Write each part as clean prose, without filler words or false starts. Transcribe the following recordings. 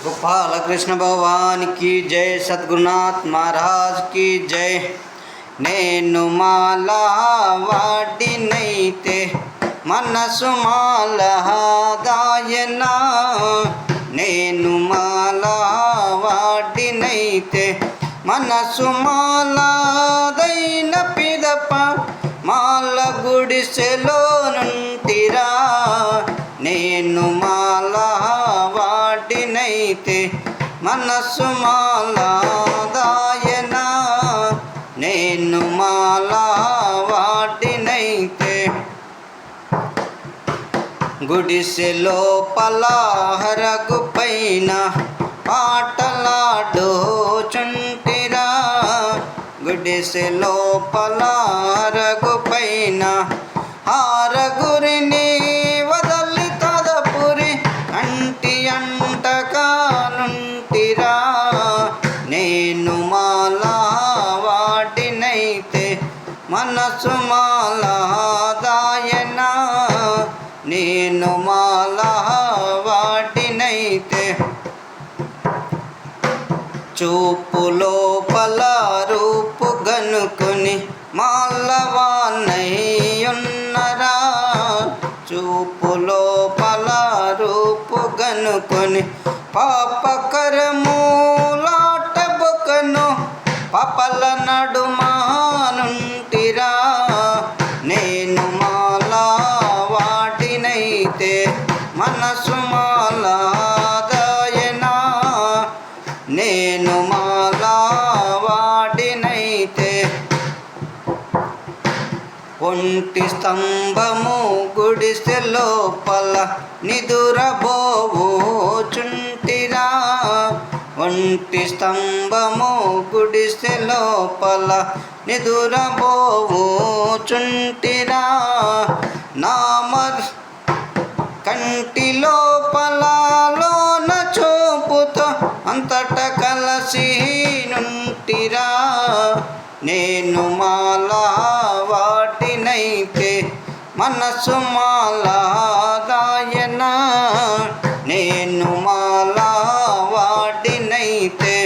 गोपाल कृष्ण भगवान की जय। सद्गुरुनाथ महाराज की जय। నేను మాల వాడినైతే మనసు మాల దాయన. నేను మాల వాడినైతే మనసు మాల దైన పిదప మాల గుడిసెలో నుంటిరా. నేను మాల వాడినైతే మనసు మాల దాయన. నేను మాల వాడినైతే గుడిసెలో పలాహరగు పైన పాటలాడుచుంటిరా. గుడిసెలో పలాహరగు పైన హారగురిని వదలి తదపురి అంటి అంటకానుంటిరా. నేను మాల వాడినైతే మనసు మాల దాయన. నేను మాల వాడినైతే చూపులో పల రూపు గనుకొని మాలవానయ్యున్నరా. చూపులో పల రూపు గనుకొని పాపకరములాటబుకను పపల నడుమానుంటిరా. నేను మాల వాడినైతే మనసు మాల దాయన. నేను మాల వాడినైతే ఒంటి స్తంభము గుడిసె లోపల నిదురబోవుచుంటిరా. ఒంటి స్తంభము గుడిసె లోపల నిదురబోవుచుంటిరా. నామర్ కంటి లోపల లోన చూపుతో అంతట కలసి నుంటిరా. నేను మాల వాడినైతే మనసు మాల దాయన. నేను మాల వాడినైతే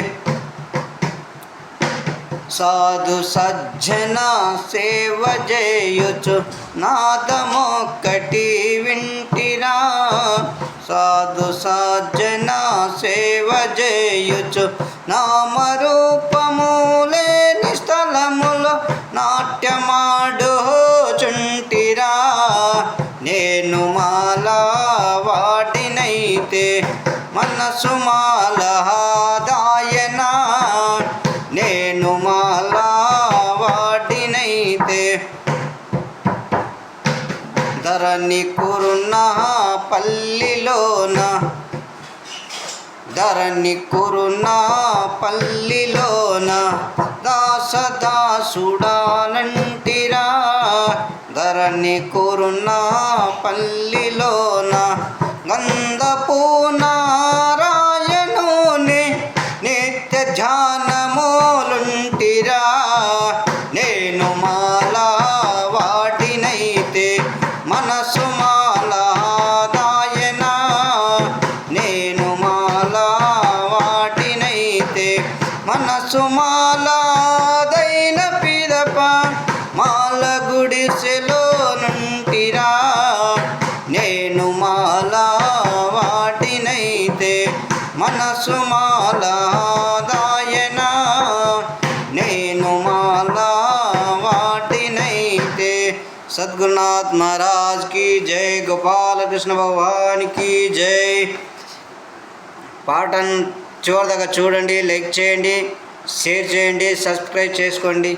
సాధు సజ్జన సేవ చేయుచు నాదమొక్కటి వింటిరా. సాధు సజ్జన సేవ చేయుచు నామరూపము లేని స్థలములో నాట్యమాడుచుంటిరా. నేను మాల వాడినైతే మనసు మాల దాయన. నేను మాల వాడినైతే ధరణి కురున్న పల్లిలోన ధరణి కురున్న పల్లిలోన దాసదాసుడానంటిరా. ధరణి కురున్న పల్లిలోన గంధపు నారాయణుని నిత్య ధ్యానములుంటిరా. నేను మాల వాడినైతే మనసు మాల దాయన. నేను మాల వాడినైతే మనసు మాల దైన పిదప మాల గుడిసెలో నుంటిరా. నేను మాల వాడినైతే మనసు మాల దాయన. నేను మాల వాడినైతే सद्गुरुनाथ महाराज की जय। गोपाल कृष्ण भगवान की जय। పాటను చివరి దాకా చూడండి, లైక్ చేయండి, షేర్ చేయండి, సబ్స్క్రైబ్ చేసుకోండి.